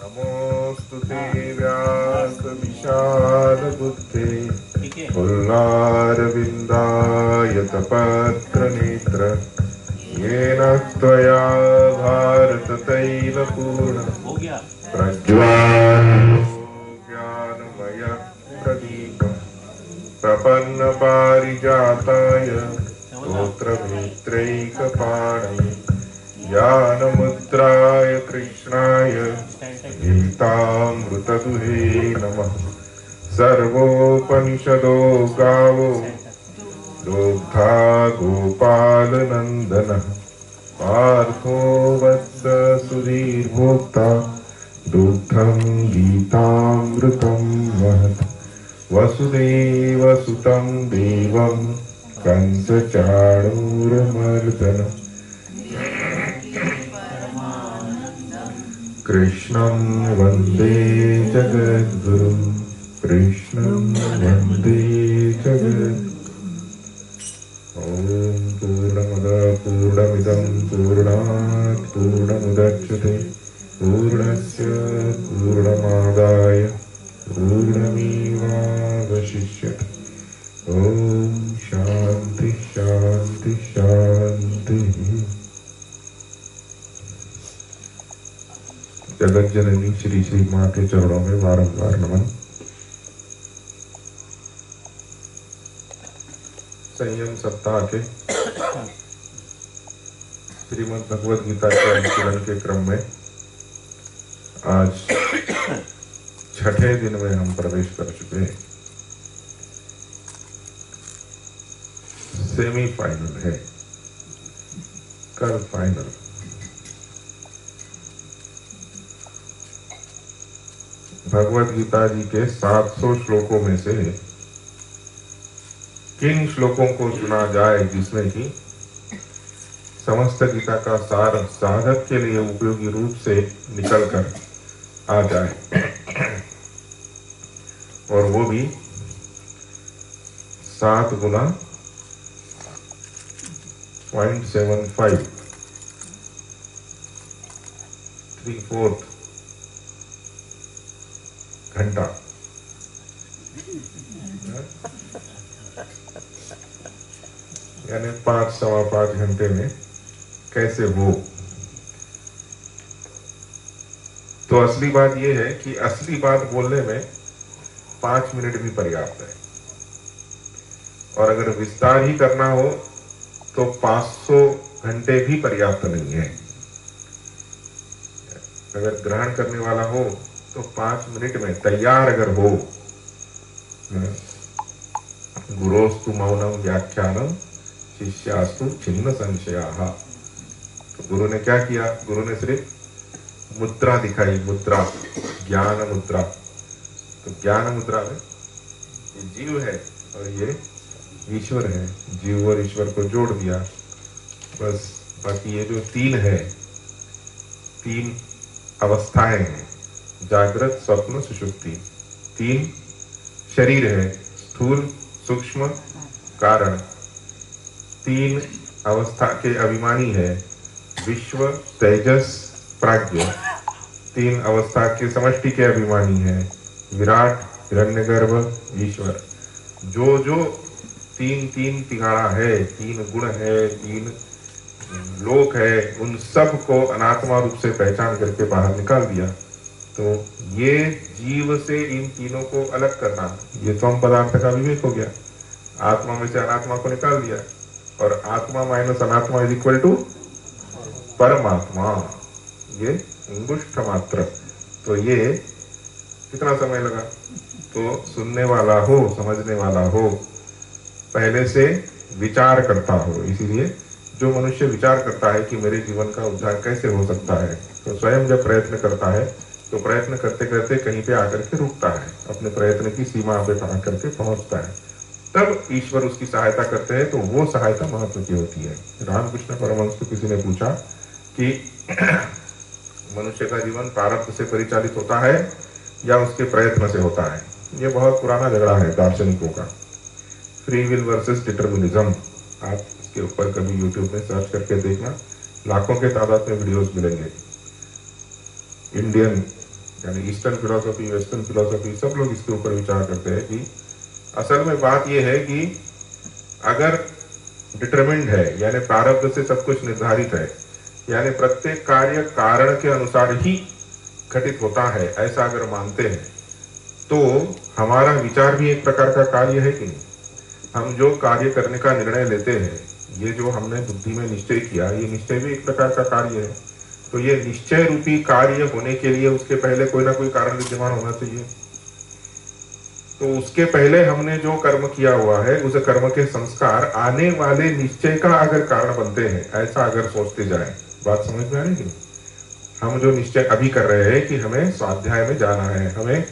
नमोस्तुते व्यास विशाल बुद्धे फुल्लारविन्दायतपत्र नेत्र येन त्वया भारत तैलपूर्ण प्रज्वालितो ज्ञानमय प्रदीप प्रपन्न पारिजाताय स्तोत्रमित्रैकपाणये ज्ञानमुद्राय कृष्णाय गीतामृतदुहे नमः। सर्वोपनिषदो गावो दोग्धा गोपालनन्दनः पार्थो वत्स सुधीर्भोक्ता दुग्धं गीतामृतं महत्। वसुदेवसुतं देवं कंसचाणूरमर्दनम् कृष्णं वन्दे जगद्गुरुं कृष्णं वन्दे जगद्गुरुम्। ॐ पूर्णमदः पूर्णमिदं पूर्णात् पूर्णमुदच्यते पूर्णस्य पूर्णमादाय पूर्णमेवावशिष्यते। ॐ शान्ति शान्ति शान्तिः। जगत जननी श्री श्री माँ के चरणों में बारंबार नमन। संयम सप्ताह के श्रीमद् भगवद गीता के अनुशीलन के क्रम में आज छठे दिन में हम प्रवेश कर चुके हैं। सेमीफाइनल है, कल फाइनल। भगवद गीता जी के 700 श्लोकों में से किन श्लोकों को चुना जाए जिसमें कि समस्त गीता का सार साधक के लिए उपयोगी रूप से निकल कर आ जाए, और वो भी 7 गुना 0.75 3/4 घंटा। यानी 5-5.25 घंटे में कैसे हो। तो असली बात यह है कि असली बात बोलने में 5 मिनट भी पर्याप्त है, और अगर विस्तार ही करना हो तो 500 घंटे भी पर्याप्त नहीं है। अगर ग्रहण करने वाला हो तो 5 मिनट में तैयार अगर हो। गुरोस्तु मौनम व्याख्यानम शिष्यास्तु छिन्न संशयाः। तो गुरु ने क्या किया? गुरु ने सिर्फ मुद्रा दिखाई, मुद्रा, ज्ञान मुद्रा। तो ज्ञान मुद्रा में ये जीव है और ये ईश्वर है। जीव और ईश्वर को जोड़ दिया बस। बाकी ये जो 3 है, 3 अवस्थाएं हैं, जागृत स्वप्न सुषुप्ति। 3 शरीर है, स्थूल सूक्ष्म कारण। 3 अवस्था के अभिमानी है, विश्व तेजस प्राज्ञ। 3 अवस्था के समष्टि के अभिमानी है, विराट हिरण्यगर्भ ईश्वर। जो जो 3 तिगाड़ा है, 3 गुण है, 3 लोक है, उन सब को अनात्मा रूप से पहचान करके बाहर निकाल दिया। तो ये जीव से इन तीनों को अलग करना, ये त्वम पदार्थ का विवेक हो गया। आत्मा में से अनात्मा को निकाल दिया, और आत्मा माइनस अनात्मा इज इक्वल टू परमात्मा। ये अंगुष्ठ मात्र। तो ये कितना समय लगा? तो सुनने वाला हो, समझने वाला हो, पहले से विचार करता हो। इसीलिए जो मनुष्य विचार करता है कि मेरे जीवन का उद्धार कैसे हो सकता है, तो स्वयं जब प्रयत्न करता है तो प्रयत्न करते करते कहीं पे आकर के रुकता है, अपने प्रयत्न की सीमा पे आकर के पहुंचता है। तब ईश्वर उसकी सहायता करते हैं, तो वो सहायता महत्व की होती है। रामकृष्ण परमहंस को किसी ने पूछा कि मनुष्य का जीवन प्रारब्ध से परिचालित होता है या उसके प्रयत्न से होता है। ये बहुत पुराना झगड़ा है दार्शनिकों का, फ्री विल वर्सेस डिटर्मिनिज्म। आप इसके ऊपर कभी यूट्यूब में सर्च करके देखना, लाखों के तादाद में वीडियोस मिलेंगे। इंडियन यानी ईस्टर्न फिलोसफी, वेस्टर्न फिलोसफी, सब लोग इसके ऊपर विचार करते हैं कि असल में बात यह है कि अगर डिटरमिन्ड है यानी प्रारब्ध से सब कुछ निर्धारित है, यानी प्रत्येक कार्य कारण के अनुसार ही घटित होता है, ऐसा अगर मानते हैं तो हमारा विचार भी एक प्रकार का कार्य है कि नहीं। हम जो कार्य करने का निर्णय लेते हैं, ये जो हमने बुद्धि में निश्चय किया, ये निश्चय भी एक प्रकार का कार्य है। तो ये निश्चय रूपी कार्य होने के लिए उसके पहले कोई ना कोई कारण विद्यमान होना चाहिए। तो उसके पहले हमने जो कर्म किया हुआ है, उस कर्म के संस्कार आने वाले निश्चय का अगर कारण बनते हैं, ऐसा अगर सोचते जाए, बात समझ में आएगी। हम जो निश्चय अभी कर रहे हैं कि हमें स्वाध्याय में जाना है, हमें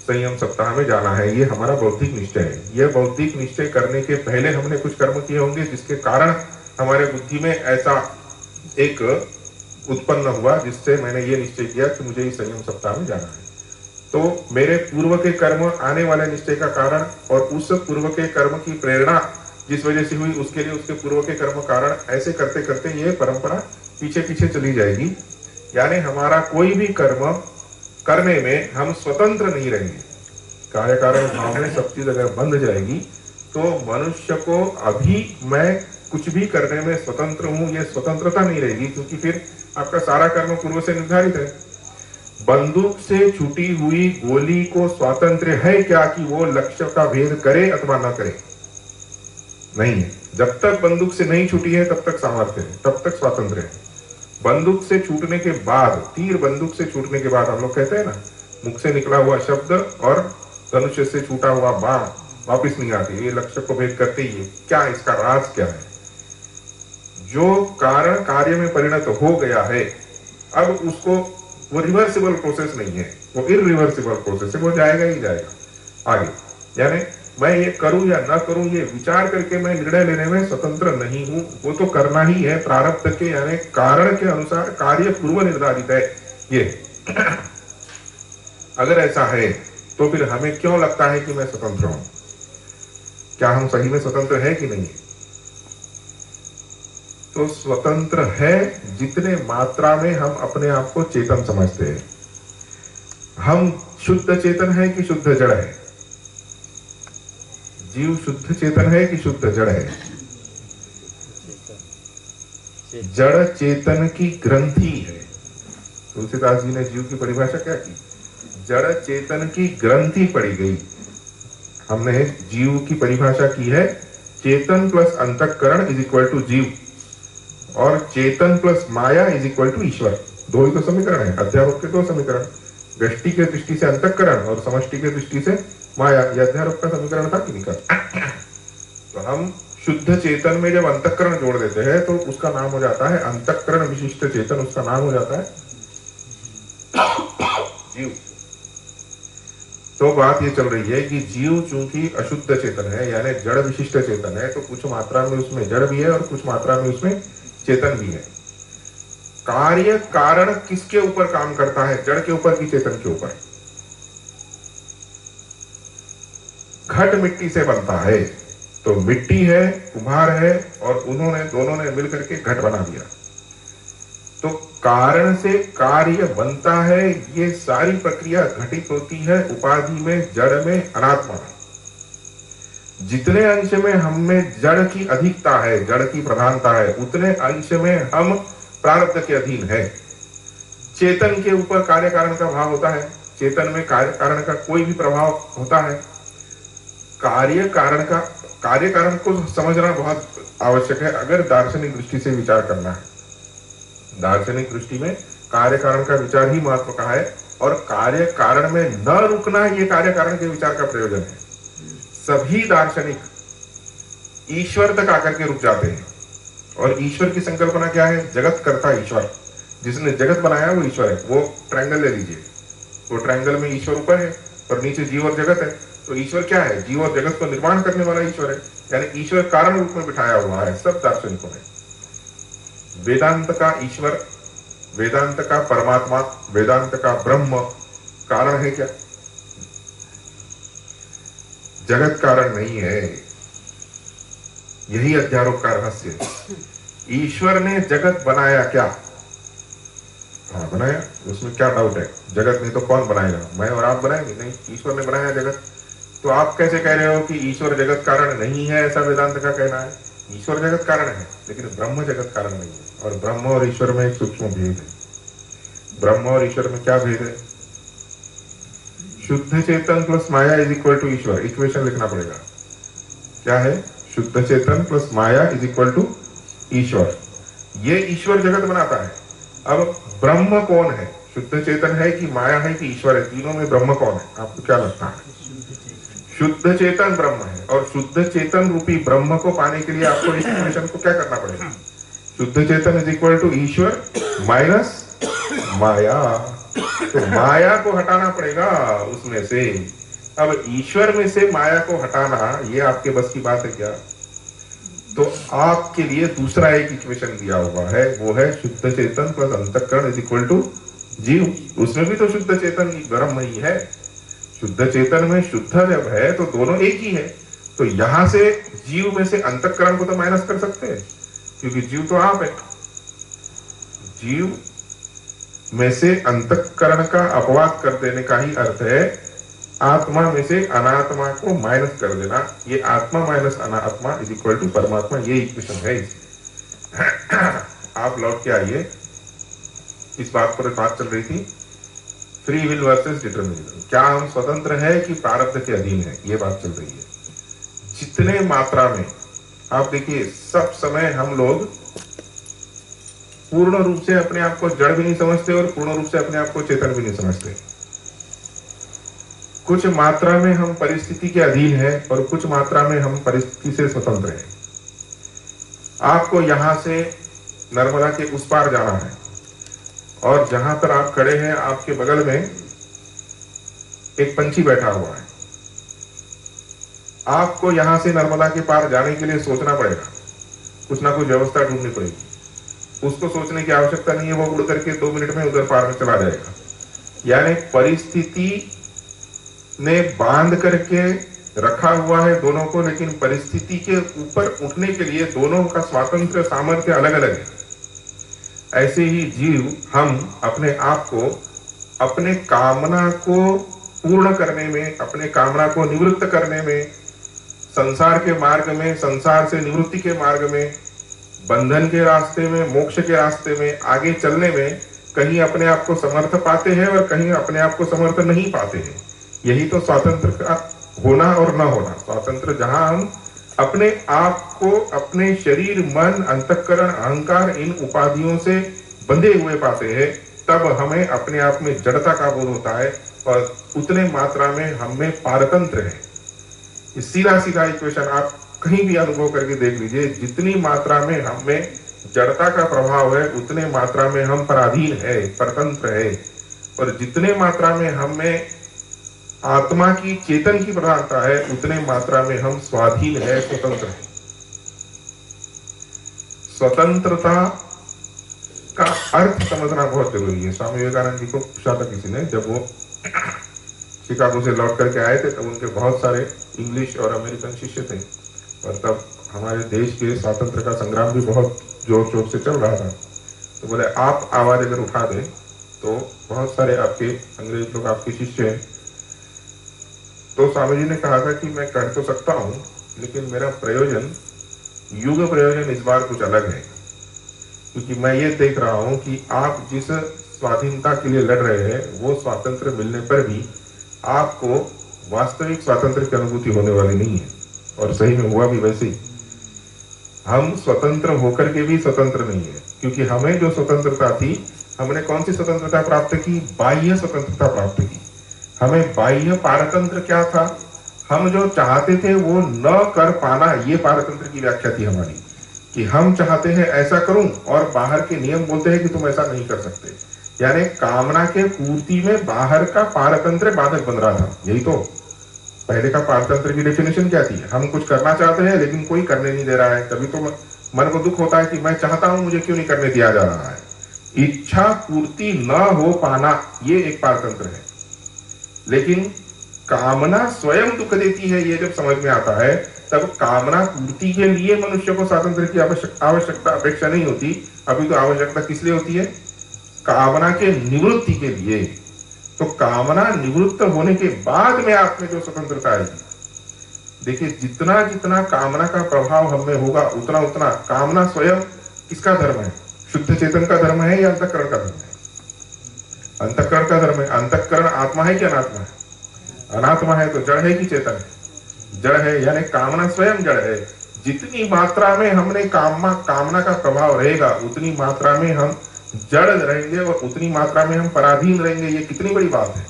संयम सप्ताह में जाना है, ये हमारा बौद्धिक निश्चय है। ये बौद्धिक निश्चय करने के पहले हमने कुछ कर्म किए होंगे जिसके कारण हमारे बुद्धि में ऐसा एक उत्पन्न हुआ, जिससे मैंने ये निश्चय किया कि मुझे इस संयम सप्ताह में जाना है। तो मेरे पूर्व के कर्म आने वाले निश्चय का कारण, और उस पूर्व के कर्म की प्रेरणा जिस वजह से हुई, उसके लिए उसके पूर्व के कर्म कारण, ऐसे करते करते ये परंपरा पीछे पीछे चली जाएगी। यानी हमारा कोई भी कर्म करने में हम स्वतंत्र नहीं रहेंगे। कार्य कारण भाव में सब चीज अगर बंध जाएगी तो मनुष्य को अभी मैं कुछ भी करने में स्वतंत्र हूं, ये स्वतंत्रता नहीं रहेगी, क्योंकि फिर आपका सारा कर्म पूर्व से निर्धारित है। बंदूक से छूटी हुई गोली को स्वातंत्र्य है क्या कि वो लक्ष्य का भेद करे अथवा न करे? नहीं है। जब तक बंदूक से नहीं छूटी है तब तक सामर्थ्य है, तब तक स्वातंत्र्य है। बंदूक से छूटने के बाद, तीर बंदूक से छूटने के बाद, हम लोग कहते हैं ना, मुख से निकला हुआ शब्द और धनुष से छूटा हुआ बाण वापिस नहीं आती, ये लक्ष्य को भेद करते ही है। क्या इसका राज क्या है? जो कारण कार्य में परिणत हो गया है, अब उसको, वो रिवर्सिबल प्रोसेस नहीं है, वो इरिवर्सिबल प्रोसेस है, वो जाएगा ही जाएगा आगे। यानी मैं ये करूं या ना करूं, ये विचार करके मैं निर्णय लेने में स्वतंत्र नहीं हूं, वो तो करना ही है प्रारब्ध के यानी कारण के अनुसार, कार्य पूर्व निर्धारित है ये। अगर ऐसा है तो फिर हमें क्यों लगता है कि मैं स्वतंत्र हूं? क्या हम सही में स्वतंत्र है कि नहीं? तो स्वतंत्र है जितने मात्रा में हम अपने आप को चेतन समझते हैं। हम शुद्ध चेतन है कि शुद्ध जड़ है? जीव शुद्ध चेतन है कि शुद्ध जड़ है? जड़ चेतन की ग्रंथि है। तुलसीदास जी ने जीव की परिभाषा क्या की? जड़ चेतन की ग्रंथि पड़ी गई। हमने जीव की परिभाषा की है, चेतन प्लस अंतःकरण इज इक्वल टू जीव, और चेतन प्लस माया इज इक्वल टू ईश्वर। दो ही तो समीकरण है, अध्यारोप के दो समीकरण, व्यष्टि के दृष्टि से अंतःकरण और समष्टि के दृष्टि से माया। यह अध्यारोप का समीकरण था कि नहीं? तो हम शुद्ध चेतन में जब अंतःकरण जोड़ देते हैं तो उसका नाम हो जाता है अंतःकरण विशिष्ट चेतन, उसका नाम हो जाता है जीव। तो बात ये चल रही है कि जीव चूंकि अशुद्ध चेतन है यानी जड़ विशिष्ट चेतन है, तो कुछ मात्रा में उसमें जड़ भी है और कुछ मात्रा में उसमें चेतन भी है। कार्य कारण किसके ऊपर काम करता है, जड़ के ऊपर कि चेतन के ऊपर? घट मिट्टी से बनता है, तो मिट्टी है, कुम्हार है, और उन्होंने दोनों ने मिलकर के घट बना दिया। तो कारण से कार्य बनता है, ये सारी प्रक्रिया घटित होती है उपाधि में, जड़ में, अनात्मा में। जितने अंश में हमें जड़ की अधिकता है, जड़ की प्रधानता है, उतने अंश में हम प्रारब्ध के अधीन है। चेतन के ऊपर कार्य कारण का भाव होता है, चेतन में कार्य कारण का कोई भी प्रभाव होता है। कार्य कारण को समझना बहुत आवश्यक है अगर दार्शनिक दृष्टि से विचार करना है। दार्शनिक दृष्टि में कार्य कारण का विचार ही महत्व का है, और कार्य कारण में न रुकना ये कार्य कारण के विचार का प्रयोजन है। सभी दार्शनिक ईश्वर तक आकर के रुक जाते हैं, और ईश्वर की संकल्पना क्या है? जगत करता ईश्वर, जिसने जगत बनाया वो ईश्वर है। वो ट्रायंगल ले लीजिए, वो ट्रायंगल में ईश्वर ऊपर है और नीचे जीव और जगत है। तो ईश्वर क्या है? जीव और जगत को निर्माण करने वाला ईश्वर है, यानी ईश्वर कारण रूप में बिठाया हुआ है सब दार्शनिकों ने। वेदांत का ईश्वर, वेदांत का परमात्मा, वेदांत का ब्रह्म कारण है क्या? जगत कारण नहीं है। यही अध्यारोप का रहस्य है। ईश्वर ने जगत बनाया क्या? हाँ बनाया, उसमें क्या डाउट है? जगत नहीं तो कौन बनाएगा? मैं और आप बनाएंगे? नहीं, ईश्वर ने बनाया जगत। तो आप कैसे कह रहे हो कि ईश्वर जगत कारण नहीं है? ऐसा वेदांत का कहना है। ईश्वर जगत कारण है, लेकिन ब्रह्म जगत कारण नहीं है। और ब्रह्म और ईश्वर में एक सूक्ष्म भेद है। ब्रह्म और ईश्वर में क्या भेद है? शुद्ध चेतन प्लस माया इज इक्वल टू ईश्वर। इक्वेशन लिखना पड़ेगा। क्या है? शुद्ध चेतन प्लस माया इज इक्वल टू ईश्वर। ये ईश्वर जगत बनाता है। अब ब्रह्म कौन है? शुद्ध चेतन है कि माया है कि ईश्वर है? तीनों में ब्रह्म कौन है? आपको क्या लगता है? शुद्ध चेतन ब्रह्म है। और शुद्ध चेतन रूपी ब्रह्म को पाने के लिए आपको इस इक्वेशन को क्या करना पड़ेगा? शुद्ध चेतन इज इक्वल टू ईश्वर माइनस माया। तो माया को हटाना पड़ेगा उसमें से। अब ईश्वर में से माया को हटाना ये आपके बस की बात है क्या? तो आपके लिए दूसरा एक इक्वेशन दिया हुआ है, वो है शुद्ध चेतन प्लस अंतःकरण इज इक्वल टू जीव। उसमें भी तो शुद्ध चेतन ही ब्रह्म ही है। शुद्ध चेतन में शुद्ध जब है तो दोनों एक ही है। तो यहां से जीव में से अंतःकरण को तो माइनस कर सकते हैं, क्योंकि जीव तो आप है। जीव में से अंतःकरण का अपवाद कर देने का ही अर्थ है आत्मा में से अनात्मा को माइनस कर देना। ये आत्मा माइनस अनात्मा इज इक्वल टू परमात्मा, ये इक्वेशन है इसकी। आप लौट के आइए। इस बात पर बात चल रही थी, फ्री विल वर्सेस डिटर्मिनिज्म। क्या हम स्वतंत्र है कि प्रारब्ध के अधीन है? ये बात चल रही है। जितने मात्रा में आप देखिए, सब समय हम लोग पूर्ण रूप से अपने आप को जड़ भी नहीं समझते और पूर्ण रूप से अपने आप को चेतन भी नहीं समझते। कुछ मात्रा में हम परिस्थिति के अधीन है और कुछ मात्रा में हम परिस्थिति से स्वतंत्र हैं। आपको यहां से नर्मदा के उस पार जाना है और जहां पर आप खड़े हैं आपके बगल में एक पंछी बैठा हुआ है। आपको यहां से नर्मदा के पार जाने के लिए सोचना पड़ेगा, कुछ ना कुछ व्यवस्था ढूंढनी पड़ेगी। उसको सोचने की आवश्यकता नहीं है, वो उड़ करके 2 मिनट में उधर पार में चला जाएगा। यानी परिस्थिति ने बांध करके रखा हुआ है दोनों को, लेकिन परिस्थिति के ऊपर उठने के लिए दोनों का स्वातंत्र सामर्थ्य अलग अलग है। ऐसे ही जीव हम अपने आप को अपने कामना को पूर्ण करने में, अपने कामना को निवृत्त करने में, संसार के मार्ग में, संसार से निवृत्ति के मार्ग में, बंधन के रास्ते में, मोक्ष के रास्ते में आगे चलने में कहीं अपने आप को समर्थ पाते हैं और कहीं अपने आप को समर्थ नहीं पाते हैं। यही तो स्वातंत्र का होना और न होना। स्वातंत्र जहां हम अपने आप को अपने शरीर, मन, अंतःकरण, अहंकार, इन उपाधियों से बंधे हुए पाते हैं, तब हमें अपने आप में जड़ता का बोध होता है और उतने मात्रा में हम में पारतंत्र है। सीधा सीधा इक्वेशन आप कहीं भी अनुभव करके देख लीजिए। जितनी मात्रा में हम में जड़ता का प्रभाव है उतने मात्रा में हम पराधीन है, परतंत्र है। और जितने मात्रा में हम में आत्मा की, चेतन की प्रधानता है उतने मात्रा में हम स्वाधीन है, स्वतंत्र है। स्वतंत्रता का अर्थ समझना बहुत जरूरी है। स्वामी विवेकानंद जी को पूछा था किसी ने, जब वो शिकागो से लौट करके आए थे, तब उनके बहुत सारे इंग्लिश और अमेरिकन शिष्य थे और तब हमारे देश के स्वातंत्र का संग्राम भी बहुत जोर शोर से चल रहा था। तो बोले आप आवाज अगर उठा दें तो बहुत सारे आपके अंग्रेज लोग आपके शिष्य हैं। तो स्वामी जी ने कहा था कि मैं कर तो सकता हूं, लेकिन मेरा प्रयोजन, युग प्रयोजन इस बार कुछ अलग है, क्योंकि मैं ये देख रहा हूं कि आप जिस स्वाधीनता के लिए लड़ रहे हैं वो स्वातंत्र मिलने पर भी आपको वास्तविक स्वातंत्र की अनुभूति होने वाली नहीं है। और सही में हुआ भी वैसे ही। हम स्वतंत्र होकर के भी स्वतंत्र नहीं है, क्योंकि हमें जो स्वतंत्रता थी, हमने कौन सी स्वतंत्रता प्राप्त की? बाह्य स्वतंत्रता प्राप्त की। हमें बाह्य पारतंत्र क्या था? हम जो चाहते थे वो न कर पाना, ये पारतंत्र की व्याख्या थी हमारी, कि हम चाहते हैं ऐसा करूं और बाहर के नियम बोलते हैं कि तुम ऐसा नहीं कर सकते। यानी कामना के पूर्ति में बाहर का पारतंत्र बाधक बन रहा था। यही तो पहले का पारतंत्र की डेफिनेशन क्या थी? हम कुछ करना चाहते हैं लेकिन कोई करने नहीं दे रहा है। तभी तो मन को दुख होता है कि मैं चाहता हूं, मुझे क्यों नहीं करने दिया जा रहा है। इच्छा पूर्ति न हो पाना, ये एक पारतंत्र है। लेकिन कामना स्वयं दुख देती है, ये जब समझ में आता है तब कामना पूर्ति के लिए मनुष्य को स्वातंत्र्य की आवश्यकता अपेक्षा नहीं होती। अभी तो आवश्यकता किस लिए होती है? कामना के निवृत्ति के लिए। तो कामना निवृत्त होने के बाद में आप में जो स्वतंत्रता आएगी, देखिए जितना जितना कामना का प्रभाव हम में होगा उतना उतना कामना स्वयं किसका धर्म है? शुद्ध चेतन का धर्म है या अंतःकरण का धर्म है? अंतःकरण का धर्म है। अंतःकरण आत्मा है कि अनात्मा है? अनात्मा है। तो जड़ है कि चेतन है? जड़ है, यानी कामना स्वयं जड़ है। जितनी मात्रा में हमने कामना का प्रभाव रहेगा उतनी मात्रा में हम जड़ रहेंगे और उतनी मात्रा में हम पराधीन रहेंगे। ये कितनी बड़ी बात है।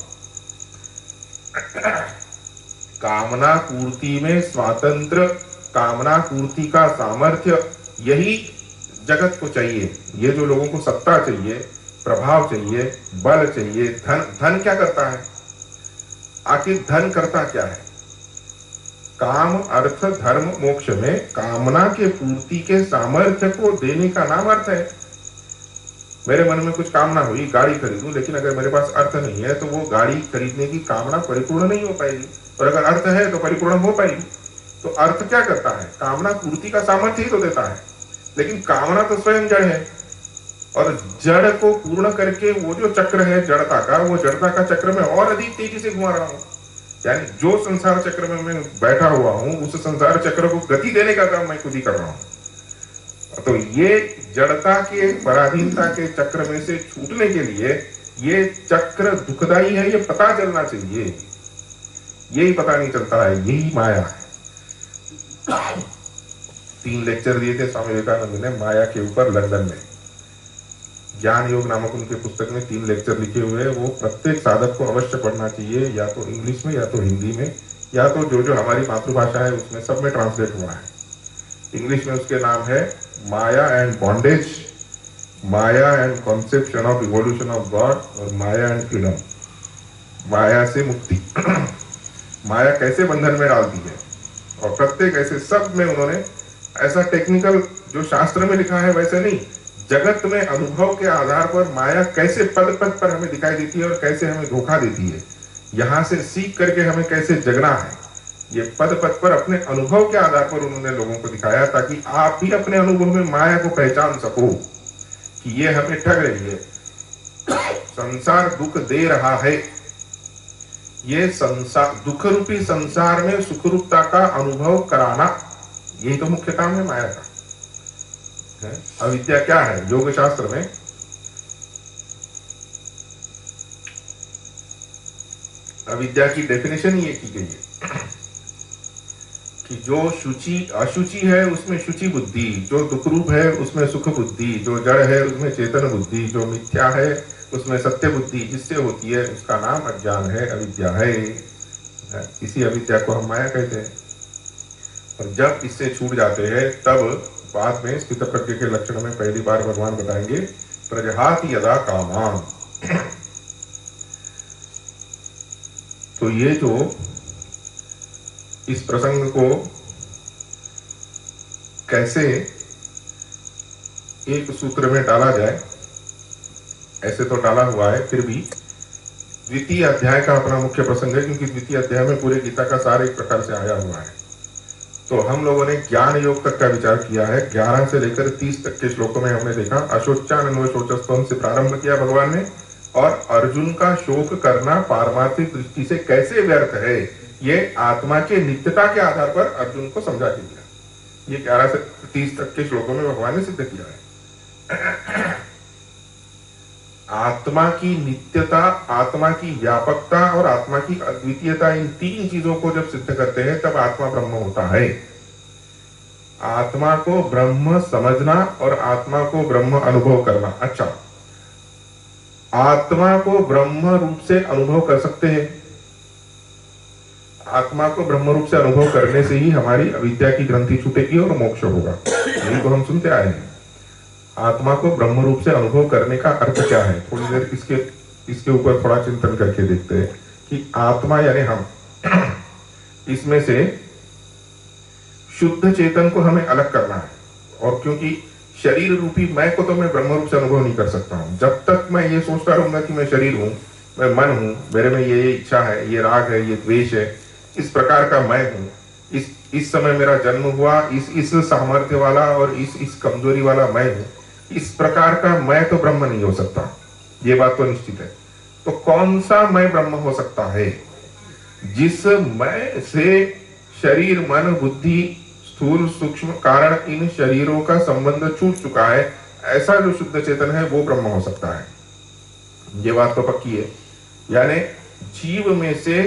कामना पूर्ति में स्वातंत्र, कामना पूर्ति का सामर्थ्य, यही जगत को चाहिए। ये जो लोगों को सत्ता चाहिए, प्रभाव चाहिए, बल चाहिए, धन क्या करता है? आखिर धन करता क्या है? काम अर्थ धर्म मोक्ष में कामना के पूर्ति के सामर्थ्य को देने का नाम अर्थ है। मेरे मन में कुछ कामना हुई, गाड़ी खरीदूं, लेकिन अगर मेरे पास अर्थ नहीं है तो वो गाड़ी खरीदने की कामना परिपूर्ण नहीं हो पाएगी। और अगर अर्थ है तो परिपूर्ण हो पाएगी। तो अर्थ क्या करता है? कामना पूर्ति का सामर्थ्य ही तो देता है। लेकिन कामना तो स्वयं जड़ है, और जड़ को पूर्ण करके वो जो चक्र है जड़ता का, वो जड़ता का चक्र में और अधिक तेजी से घुमा रहा हूं। यानी जो संसार चक्र में मैं बैठा हुआ हूं, उस संसार चक्र को गति देने का काम मैं खुद ही कर रहा हूं। तो ये जड़ता के, पराधीनता के चक्र में से छूटने के लिए ये चक्र दुखदाई है, ये पता चलना चाहिए। यही पता नहीं चलता है, यही माया है। 3 लेक्चर दिए थे स्वामी विवेकानंद ने माया के ऊपर लंदन में। ज्ञान योग नामक उनके पुस्तक में 3 लेक्चर लिखे हुए हैं। वो प्रत्येक साधक को अवश्य पढ़ना चाहिए, या तो इंग्लिश में, या तो हिंदी में, या तो जो हमारी मातृभाषा है उसमें, सब में ट्रांसलेट हुआ है। इंग्लिश में उसके नाम है माया एंड बॉन्डेज, माया and conception of evolution of God, और माया एंड फ्रीडम, माया से मुक्ति। माया कैसे बंधन में डालती है, और प्रत्येक ऐसे सब में उन्होंने ऐसा टेक्निकल जो शास्त्र में लिखा है वैसे नहीं, जगत में अनुभव के आधार पर माया कैसे पद पद पर हमें दिखाई देती है और कैसे हमें धोखा देती है, यहां से सीख करके हमें कैसे जगना है, ये पद पद पर अपने अनुभव के आधार पर उन्होंने लोगों को दिखाया, ताकि आप भी अपने अनुभव में माया को पहचान सको कि ये हमें ठग रही है, संसार दुख दे रहा है। ये संसार, दुख रूपी संसार में सुख रूपता का अनुभव कराना, यही तो मुख्य काम है माया का। अविद्या क्या है? योग शास्त्र में अविद्या की डेफिनेशन ये की गई है कि जो शुचि अशुचि है उसमें शुचि बुद्धि, जो दुख रूप है उसमें सुख बुद्धि, जो जड़ है उसमें चेतन बुद्धि, जो मिथ्या है उसमें सत्य बुद्धि जिससे होती है उसका नाम अज्ञान है, अविद्या है। इसी अविद्या को हम माया कहते हैं। और जब इससे छूट जाते हैं तब बाद में स्थित प्रज्ञ के लक्षण में पहली बार भगवान बताएंगे प्रजहाति यदा कामान। तो ये जो इस प्रसंग को कैसे एक सूत्र में डाला जाए, ऐसे तो डाला हुआ है, फिर भी द्वितीय अध्याय का अपना मुख्य प्रसंग है, क्योंकि द्वितीय अध्याय में पूरे गीता का सार एक प्रकार से आया हुआ है। तो हम लोगों ने ज्ञान योग तक का विचार किया है। 11 से लेकर 30 तक के श्लोकों में हमने देखा अशोचानन्वय शोचस्तम से प्रारंभ किया भगवान ने, और अर्जुन का शोक करना पारमार्थिक दृष्टि से कैसे व्यर्थ है, ये आत्मा के नित्यता के आधार पर अर्जुन को समझा के दिया। ये 11 से 30 तक के श्लोकों में भगवान ने सिद्ध किया है। आत्मा की नित्यता, आत्मा की व्यापकता और आत्मा की अद्वितीयता, इन 3 चीजों को जब सिद्ध करते हैं तब आत्मा ब्रह्म होता है। आत्मा को ब्रह्म समझना और आत्मा को ब्रह्म अनुभव करना। अच्छा, आत्मा को ब्रह्म रूप से अनुभव कर सकते हैं। आत्मा को ब्रह्म रूप से अनुभव करने से ही हमारी अविद्या की ग्रंथि छूटेगी और मोक्ष होगा। यही तो हम सुनते आए हैं। आत्मा को ब्रह्म रूप से अनुभव करने का अर्थ क्या है, थोड़ी देर इसके ऊपर थोड़ा चिंतन करके देखते हैं कि आत्मा यानी हम, इसमें से शुद्ध चेतन को हमें अलग करना है। और क्योंकि शरीर रूपी मैं को तो मैं ब्रह्म रूप से अनुभव नहीं कर सकता हूं, जब तक मैं ये सोचता रहूंगा कि मैं शरीर हूं, मैं मन हूँ, मेरे में ये इच्छा है, ये राग है, ये द्वेष है, इस प्रकार का मैं हूँ, इस समय मेरा जन्म हुआ, इस सामर्थ्य वाला और इस कमजोरी वाला मैं हूँ, इस प्रकार का मैं तो ब्रह्म नहीं हो सकता, ये बात तो निश्चित है। तो कौन सा मैं ब्रह्म हो सकता है? जिस मैं से शरीर, मन, बुद्धि, स्थूल सूक्ष्म कारण इन शरीरों का संबंध छूट चुका है, ऐसा जो शुद्ध चेतन है वो ब्रह्म हो सकता है। ये बात तो पक्की है। यानी जीव में से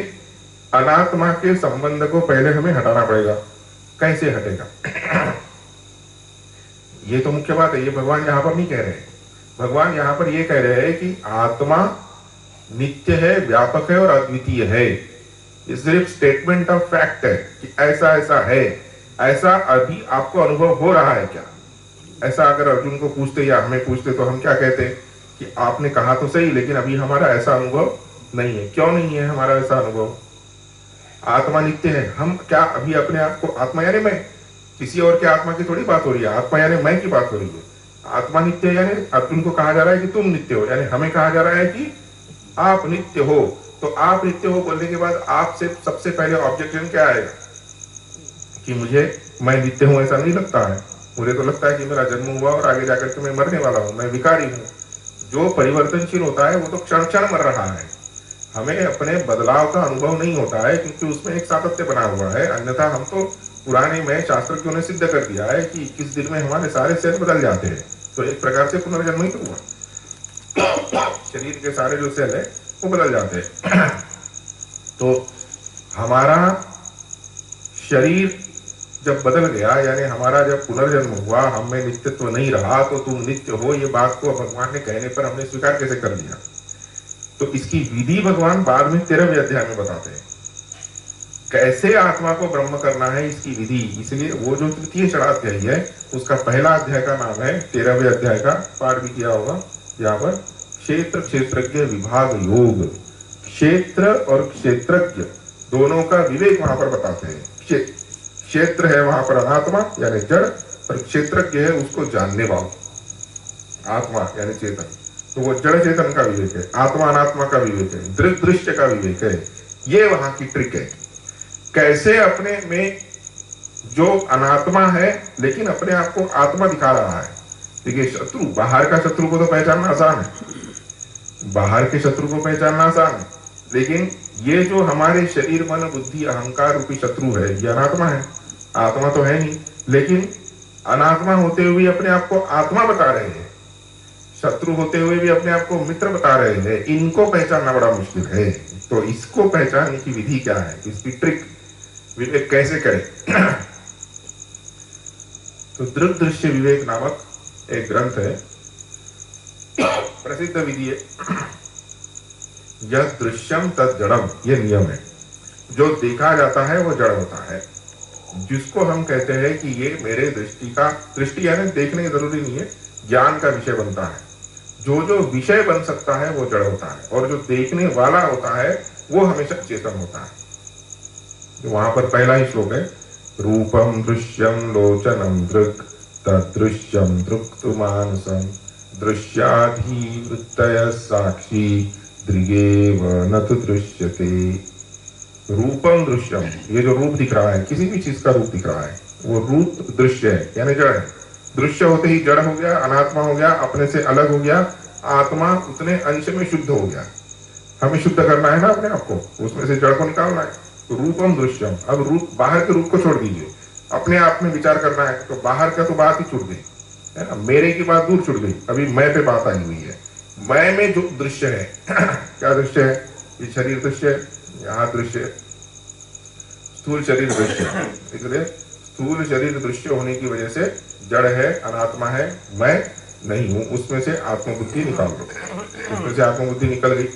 अनात्मा के संबंध को पहले हमें हटाना पड़ेगा। कैसे हटेगा? ये तो मुख्य बात है, ये भगवान यहां पर नहीं कह रहे हैं। भगवान यहां पर ये कह रहे हैं कि आत्मा नित्य है, व्यापक है और अद्वितीय है। ये सिर्फ स्टेटमेंट ऑफ फैक्ट है कि ऐसा ऐसा है। ऐसा अभी आपको अनुभव हो रहा है क्या? ऐसा अगर अर्जुन को पूछते या हमें पूछते तो हम क्या कहते कि आपने कहा तो सही, लेकिन अभी हमारा ऐसा अनुभव नहीं है। क्यों नहीं है हमारा ऐसा अनुभव? आत्मा नित्य है। हम क्या अभी अपने आप को आत्मा यानी मैं, किसी और के आत्मा की थोड़ी बात हो रही है, आत्मा यानी मैं की बात हो रही है। आत्मा नित्य यानी अर्जुन को कहा जा रहा है कि तुम नित्य हो, यानी हमें कहा जा रहा है कि आप नित्य हो। तो आप नित्य हो बोलने के बाद आपसे सबसे पहले ऑब्जेक्शन क्या आएगा कि मुझे मैं नित्य हूं ऐसा नहीं लगता है। मुझे तो लगता है कि मेरा जन्म हुआ और आगे जाकर के मैं मरने वाला हूं, मैं विकारी हूं। जो परिवर्तनशील होता है वो तो क्षण क्षण मर रहा है। हमें अपने बदलाव का अनुभव नहीं होता है क्योंकि उसमें एक सातत्य बना हुआ है। अन्यथा हम तो पुराने में शास्त्रज्ञों ने सिद्ध कर दिया है कि 21 दिन में हमारे सारे सेल बदल जाते हैं। तो एक प्रकार से पुनर्जन्म ही तो हुआ। शरीर के सारे जो सेल है वो बदल जाते हैं। तो हमारा शरीर जब बदल गया, यानी हमारा जब पुनर्जन्म हुआ, हम में नित्यत्व नहीं रहा, तो तुम नित्य हो, ये बात को भगवान ने कहने पर हमने स्वीकार कैसे कर लिया? तो इसकी विधि भगवान बाद में 13वें अध्याय में बताते हैं, कैसे आत्मा को ब्रह्म करना है, इसकी विधि। इसलिए वो जो तृतीय षडाध्याय है उसका पहला अध्याय का नाम है, 13वें अध्याय का पाठ भी किया होगा यहाँ पर, क्षेत्र क्षेत्रज्ञ विभाग योग। क्षेत्र और क्षेत्रज्ञ दोनों का विवेक वहां पर बताते हैं। क्षेत्र है वहां पर अनात्मा यानी जड़, और क्षेत्रज्ञ है उसको जानने वाला आत्मा यानी चेतन। तो वो जड़ चेतन का विवेक है, आत्मा अनात्मा का विवेक है, दृश्य का विवेक है। ये वहां की ट्रिक है। कैसे अपने में जो अनात्मा है लेकिन अपने आप को आत्मा दिखा रहा है। देखिए, शत्रु, बाहर का शत्रु को तो पहचानना आसान है, बाहर के शत्रु को पहचानना आसान है, लेकिन ये जो हमारे शरीर, मन, बुद्धि, अहंकार रूपी शत्रु है, ये अनात्मा है। आत्मा तो है नहीं, लेकिन अनात्मा होते हुए अपने आप को आत्मा बता रहे हैं, शत्रु होते हुए भी अपने आप को मित्र बता रहे हैं। इनको पहचानना बड़ा मुश्किल है। तो इसको पहचानने की विधि क्या है, इसकी ट्रिक, विवेक कैसे करें? तो दृश्य विवेक नामक एक ग्रंथ है, प्रसिद्ध विधि है। यह दृश्यम तद जड़म, ये नियम है। जो देखा जाता है वो जड़ होता है। जिसको हम कहते हैं कि ये मेरे दृष्टि का, दृष्टि यानी देखने की जरूरी नहीं है, ज्ञान का विषय बनता है। जो जो विषय बन सकता है वो जड़ होता है, और जो देखने वाला होता है वो हमेशा चेतन होता है। तो वहां पर पहला ही श्लोक है, रूपम दृश्यम लोचनम दृक् तदृश्यम दृक्तु मानसम दृश्याधिवृत्तय साक्षी दृगेव न तु दृश्यते। रूपम दृश्यम, ये जो रूप दिख रहा है, किसी भी चीज का रूप दिख रहा है, वो रूप दृश्य है यानी जड़ है। दृश्य होते ही जड़ हो गया, अनात्मा हो गया, अपने से अलग हो गया। आत्मा उतने अंश में शुद्ध हो गया। हमें शुद्ध करना है ना अपने आप को, उसमें से जड़ को निकालना है। तो रूपम दृश्यम, अब रूप, बाहर के रूप को छोड़ दीजिए, अपने आप में विचार करना है। तो बाहर का तो बात ही छूट गई है ना, मेरे की बात दूर छूट गई, अभी मैं पे बात आई हुई है। मैं में जो दृश्य है क्या दृश्य है? ये शरीर दृश्य है, यहाँ दृश्य, स्थूल शरीर दृश्य है। इसलिए स्थूल शरीर दृश्य होने की वजह से जड़ है, अनात्मा है, मैं नहीं हूं। उसमें से आत्मबुद्धि निकाल दो, उसमें से आत्मबुद्धि निकल गई।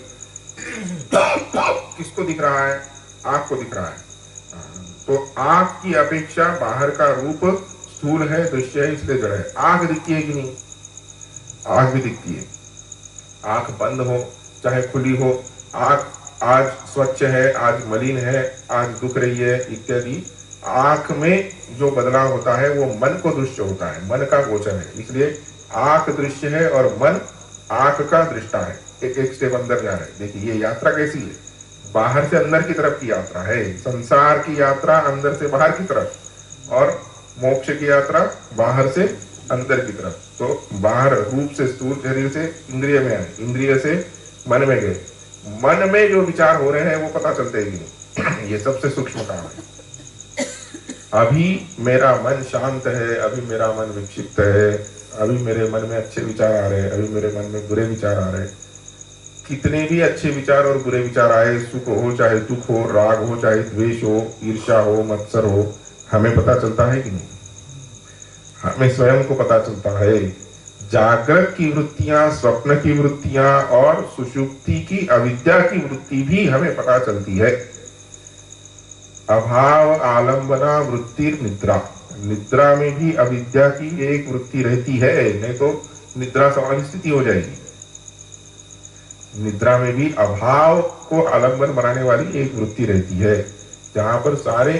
किसको दिख रहा है? आंख को दिख रहा है। तो आंख की अपेक्षा बाहर का रूप स्थूल है, दृश्य है, इसलिए जड़ है। आंख दिखती है कि नहीं? आंख भी दिखती है। आंख बंद हो चाहे खुली हो, आंख आज स्वच्छ है, आज मलिन है, आज दुख रही है इत्यादि, आंख में जो बदलाव होता है वो मन को दृश्य होता है, मन का गोचर है। इसलिए आंख दृश्य है और मन आंख का दृष्टा है, एक एक स्टेप अंदर जा रहे हैं। देखिए ये यात्रा कैसी है, बाहर से अंदर की तरफ की यात्रा है, संसार की यात्रा अंदर से बाहर की तरफ, और मोक्ष की यात्रा बाहर से अंदर की तरफ। तो बाहर रूप से स्थूल शरीर से इंद्रिय में आए, इंद्रिय से मन में गए, मन में जो विचार हो रहे हैं वो पता चलते हैं कि नहीं, ये सबसे सूक्ष्म काम है। अभी मेरा मन शांत है, अभी मेरा मन विक्षिप्त है, अभी मेरे मन में अच्छे विचार आ रहे हैं, अभी मेरे मन में बुरे विचार आ रहे हैं। कितने भी अच्छे विचार और बुरे विचार आए, सुख हो चाहे दुख हो, राग हो चाहे द्वेष हो, ईर्ष्या हो मत्सर हो, हमें पता चलता है कि नहीं? हमें स्वयं को पता चलता है। जागृत की वृत्तियां, स्वप्न की वृत्तियां और सुषुप्ति की अविद्या की वृत्ति भी हमें पता चलती है। अभाव आलंबना वृत्ति निद्रा, निद्रा में भी अविद्या की एक वृत्ति रहती है, नहीं तो निद्रा समाधि स्थिति हो जाएगी। निद्रा में भी अभाव को आलंबन बनाने वाली एक वृत्ति रहती है, जहां पर सारे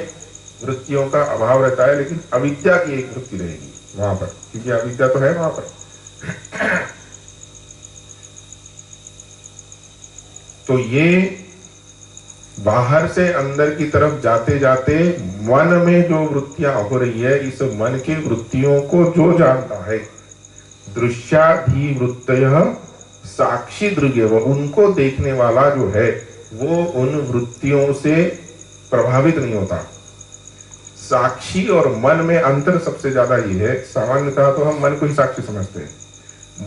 वृत्तियों का अभाव रहता है, लेकिन अविद्या की एक वृत्ति रहेगी वहां पर, क्योंकि अविद्या तो है वहां पर। तो ये बाहर से अंदर की तरफ जाते जाते मन में जो वृत्तियां हो रही है, इस मन की वृत्तियों को जो जानता है, दृश्याधिवृत्तयः साक्षी दृग्य, वो उनको देखने वाला जो है वो उन वृत्तियों से प्रभावित नहीं होता। साक्षी और मन में अंतर सबसे ज्यादा ये है, सामान्यतः तो हम मन को ही साक्षी समझते हैं,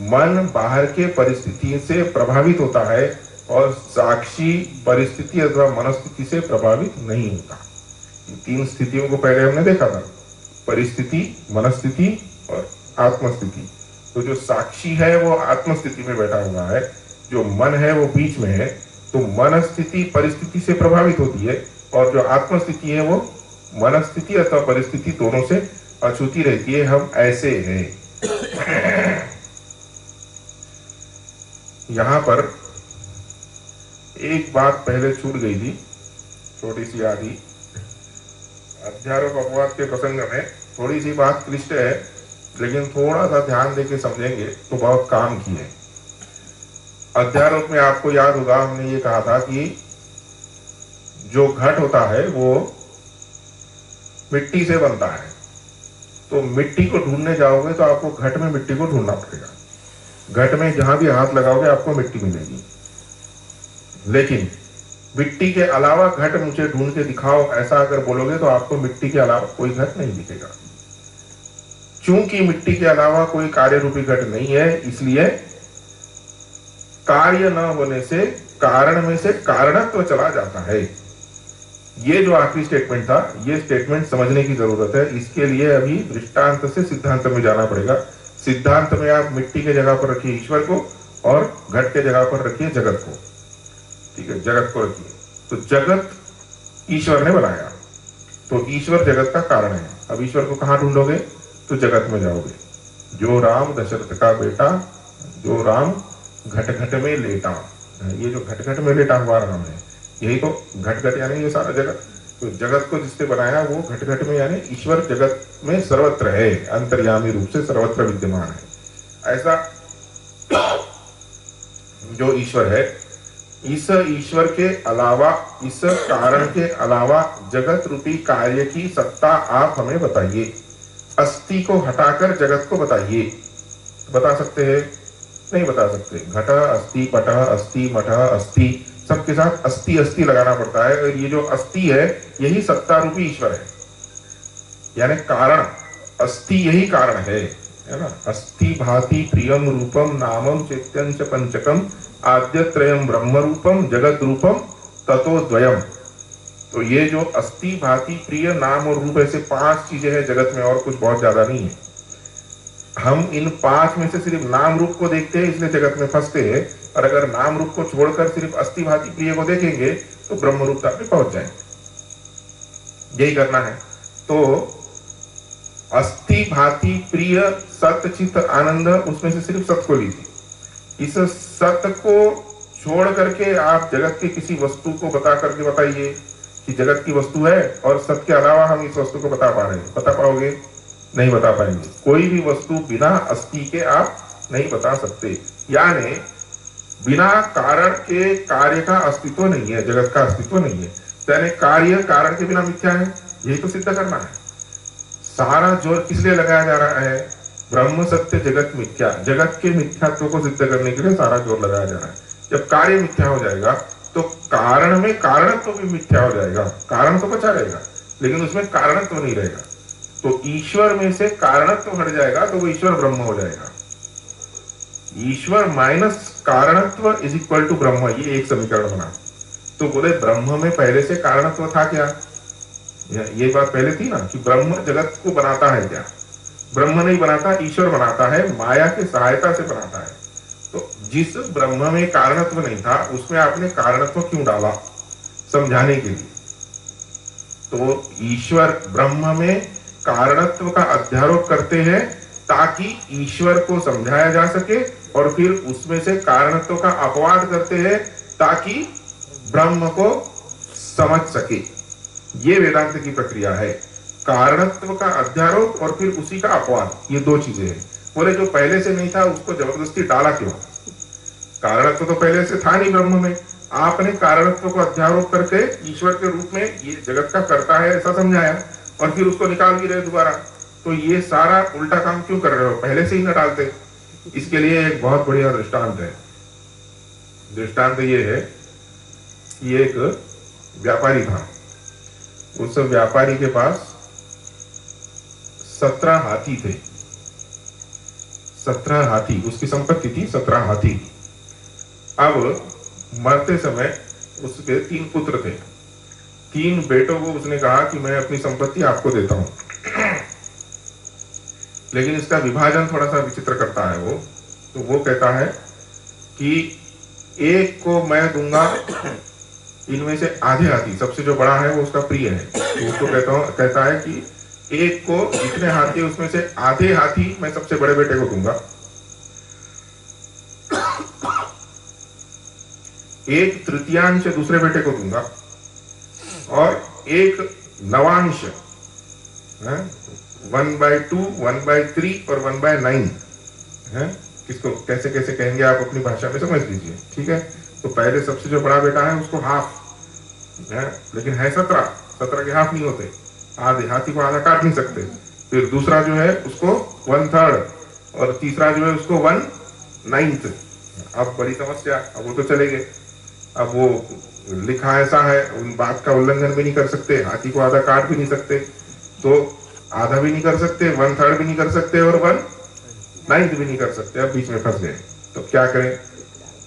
मन बाहर के परिस्थिति से प्रभावित होता है और साक्षी परिस्थिति अथवा मनस्थिति से प्रभावित नहीं होता। तीन स्थितियों को पहले हमने देखा था, परिस्थिति, मनस्थिति और आत्मस्थिति। तो जो साक्षी है वो आत्मस्थिति में बैठा हुआ है, जो मन है वो बीच में है। तो मन स्थिति परिस्थिति से प्रभावित होती है और जो आत्मस्थिति है वो मनस्थिति अथवा परिस्थिति दोनों से अछूती रहती है। हम ऐसे हैं। यहां पर एक बात पहले छूट गई थी, छोटी सी आदि, अध्यारोप अपवाद के प्रसंग में थोड़ी सी बात क्लिष्ट है, लेकिन थोड़ा सा ध्यान देके समझेंगे तो बहुत काम की है। अध्यारोप में आपको याद होगा हमने ये कहा था कि जो घट होता है वो मिट्टी से बनता है, तो मिट्टी को ढूंढने जाओगे तो आपको घट में मिट्टी को ढूंढना पड़ेगा। घट में जहां भी हाथ लगाओगे आपको मिट्टी मिलेगी, लेकिन मिट्टी के अलावा घट मुझे ढूंढ के दिखाओ ऐसा अगर बोलोगे तो आपको मिट्टी के अलावा कोई घट नहीं दिखेगा। चूंकि मिट्टी के अलावा कोई कार्य रूपी घट नहीं है, इसलिए कार्य न होने से कारण में से कारणत्व चला जाता है। ये जो आखिरी स्टेटमेंट था, ये स्टेटमेंट समझने की जरूरत है। इसके लिए अभी दृष्टांत से सिद्धांत में जाना पड़ेगा। सिद्धांत में आप मिट्टी के जगह पर रखिए ईश्वर को और घट के जगह पर रखिए जगत को। ठीक है, जगत को रखिए। तो जगत ईश्वर ने बनाया, तो ईश्वर जगत का कारण है। अब ईश्वर को कहां ढूंढोगे? तो जगत में जाओगे। जो राम दशरथ का बेटा, जो राम घट घट में लेटा, ये जो घट घट में लेटा हुआ राम है, यही तो घट घट यानी ये सारा जगत। तो जगत को जिसने बनाया वो घट घट में यानी ईश्वर जगत में सर्वत्र है, अंतर्यामी रूप से सर्वत्र विद्यमान है। ऐसा जो ईश्वर है, इस ईश्वर के अलावा, इस कारण के अलावा जगत रूपी कार्य की सत्ता आप हमें बताइए। अस्थि को हटाकर जगत को बताइए। बता सकते हैं? नहीं बता सकते। घट अस्थि, पट अस्थि, मठ अस्थि, सबके साथ अस्थि अस्थि लगाना पड़ता है। और ये जो अस्थि है यही सत्ता रूपी ईश्वर है, यानी कारण। अस्थि यही कारण है ना। अस्थि भाति प्रियम रूपम नामम चैत्यं च पंचकम आद्यत्रयम ब्रह्म रूपम जगत रूपम ततो द्वयम। तो ये जो अस्थि भाति प्रिय नाम और रूप, ऐसे 5 चीजें हैं जगत में, और कुछ बहुत ज्यादा नहीं है। हम इन 5 में से सिर्फ नाम रूप को देखते हैं, इसलिए जगत में फंसते हैं। और अगर नाम रूप को छोड़कर सिर्फ अस्थि भाति प्रिय को देखेंगे तो ब्रह्म रूप तक भी पहुंच जाएंगे। यही करना है। तो अस्थि भाति प्रिय सत चित आनंद, उसमें से सिर्फ सत को लीजिए। इस सत को छोड़ करके आप जगत के किसी वस्तु को बता करके बताइए कि जगत की वस्तु है, और सत के अलावा हम इस वस्तु को बता पा रहे हैं। बता पाओगे? नहीं बता पाएंगे। कोई भी वस्तु बिना अस्थि के आप नहीं बता सकते। यानी बिना कारण के कार्य का अस्तित्व नहीं है, जगत का अस्तित्व नहीं है। यानी कार्य कारण के बिना मिथ्या है, यही तो सिद्ध करना है। सारा जोर किस लिए लगाया जा रहा है? ब्रह्म सत्य जगत मिथ्या, जगत के मिथ्यात्व को सिद्ध करने के लिए सारा जोर लगाया जा रहा है। जब कार्य मिथ्या हो जाएगा तो कारण में कारणत्व भी मिथ्या हो जाएगा। कारण तो बचा रहेगा लेकिन उसमें कारणत्व नहीं रहेगा। तो ईश्वर में से कारणत्व हट जाएगा तो वो ईश्वर ब्रह्म हो जाएगा। ईश्वर माइनस कारणत्व इज इक्वल टू ब्रह्म, ये एक समीकरण बना। तो बोले ब्रह्म में पहले से कारणत्व था क्या? ये बात पहले थी ना कि ब्रह्म जगत को बनाता है क्या? ब्रह्म नहीं बनाता, ईश्वर बनाता है, माया की सहायता से बनाता है। तो जिस ब्रह्म में कारणत्व नहीं था उसमें आपने कारणत्व क्यों डाला? समझाने के लिए। तो ईश्वर ब्रह्म में कारणत्व का अध्यारोप करते हैं ताकि ईश्वर को समझाया जा सके, और फिर उसमें से कारणत्व का अपवाद करते हैं ताकि ब्रह्म को समझ सके। ये वेदांत की प्रक्रिया है, कारणत्व का अध्यारोप और फिर उसी का अपवाद, ये दो चीजें हैं। बोले जो पहले से नहीं था उसको जबरदस्ती डाला क्यों? कारणत्व तो पहले से था नहीं ब्रह्म में, आपने कारणत्व को अध्यारोप करके ईश्वर के रूप में ये जगत का करता है ऐसा समझाया, और फिर उसको निकाल भी रहे दोबारा। तो ये सारा उल्टा काम क्यों कर रहे हो? पहले से ही न डालते। इसके लिए एक बहुत बढ़िया दृष्टांत है। दृष्टांत ये है कि एक व्यापारी था, उस व्यापारी के पास 17 हाथी थे। 17 हाथी उसकी संपत्ति थी, 17 हाथी। अब मरते समय उसके 3 पुत्र थे। 3 बेटों को उसने कहा कि मैं अपनी संपत्ति आपको देता हूं, लेकिन इसका विभाजन थोड़ा सा विचित्र करता है वो। तो वो कहता है कि एक को मैं दूंगा इनमें से आधे हाथी, सबसे जो बड़ा है वो उसका प्रिय है, तो उसको कहता है कि एक को जितने हाथी उसमें से आधे हाथी मैं सबसे बड़े बेटे को दूंगा, एक तृतीयांश दूसरे बेटे को दूंगा, और एक नवांश 1/2, 1/3 और 1/9 है। किसको कैसे कैसे कहेंगे आप अपनी भाषा में समझ लीजिए, ठीक है। तो पहले सबसे जो बड़ा बेटा है उसको हाफ है, लेकिन है 17 के हाफ नहीं होते, आधे हाथी को आधा काट नहीं सकते। फिर दूसरा जो है उसको 1/3 और तीसरा जो है उसको 1/9। अब बड़ी समस्या, अब वो तो चले गए। अब वो लिखा ऐसा है, उन बात का उल्लंघन भी नहीं कर सकते, हाथी को आधा काट भी नहीं सकते, तो आधा भी नहीं कर सकते, 1/3 भी नहीं कर सकते और 1/9 भी नहीं कर सकते। अब बीच में फंस गए, तो क्या करें?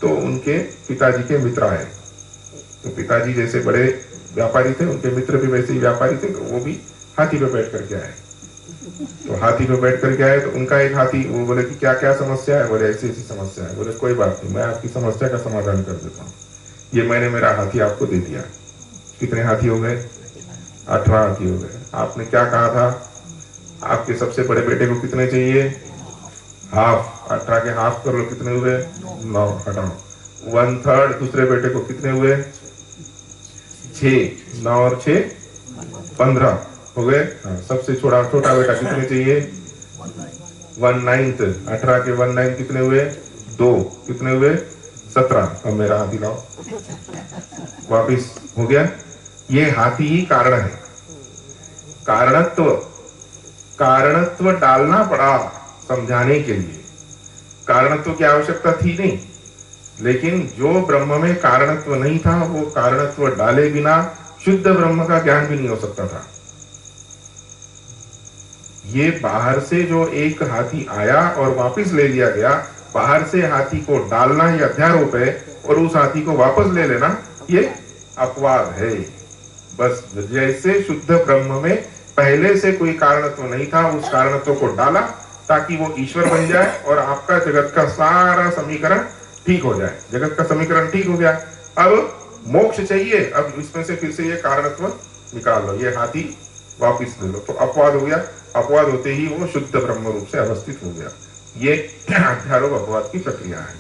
तो उनके पिताजी के मित्र आए। तो पिताजी जैसे बड़े व्यापारी थे, उनके मित्र भी वैसे ही व्यापारी थे, तो वो भी हाथी पे बैठ करके आए। तो हाथी पे बैठ करके आए तो उनका एक हाथी, वो बोले कि क्या क्या समस्या है? बोले ऐसी ऐसी समस्या है। बोले कोई बात नहीं, मैं आपकी समस्या का समाधान कर देता हूँ। ये मैंने मेरा हाथी आपको दे दिया। कितने हाथी हो गए? 18 हाथी हो गए। आपने क्या कहा था? आपके सबसे बड़े बेटे को कितने चाहिए? हाफ। 18 के हाफ कर लो, कितने हुए? 9। हटाओ 1/3। दूसरे बेटे को कितने हुए? 6। 9 और 6 15 हो गए। सबसे छोटा बेटा कितने चाहिए? 1/9। 18 के 1/9 कितने हुए? 2। कितने हुए? 17। अब मेरा हाथी लाओ, वापिस हो गया। ये हाथी ही कारण है। कारणत्व डालना पड़ा समझाने के लिए। कारणत्व की आवश्यकता थी नहीं, लेकिन जो ब्रह्म में कारणत्व नहीं था वो कारणत्व डाले बिना शुद्ध ब्रह्म का ज्ञान भी नहीं हो सकता था। ये बाहर से जो एक हाथी आया और वापस ले लिया गया, बाहर से हाथी को डालना ये अध्यारोप है, और उस हाथी को वापस ले लेना ये अपवाद है। बस जैसे शुद्ध ब्रह्म में पहले से कोई कारणत्व नहीं था, उस कारणत्व को डाला ताकि वो ईश्वर बन जाए और आपका जगत का सारा समीकरण ठीक हो जाए। जगत का समीकरण ठीक हो गया, अब मोक्ष चाहिए, अब इसमें से फिर से ये कारणत्व निकाल लो, ये हाथी वापिस ले लो, तो अपवाद हो गया। अपवाद होते ही वो शुद्ध ब्रह्म रूप से अवस्थित हो गया। ये अध्यारोप अपवाद की प्रक्रिया है।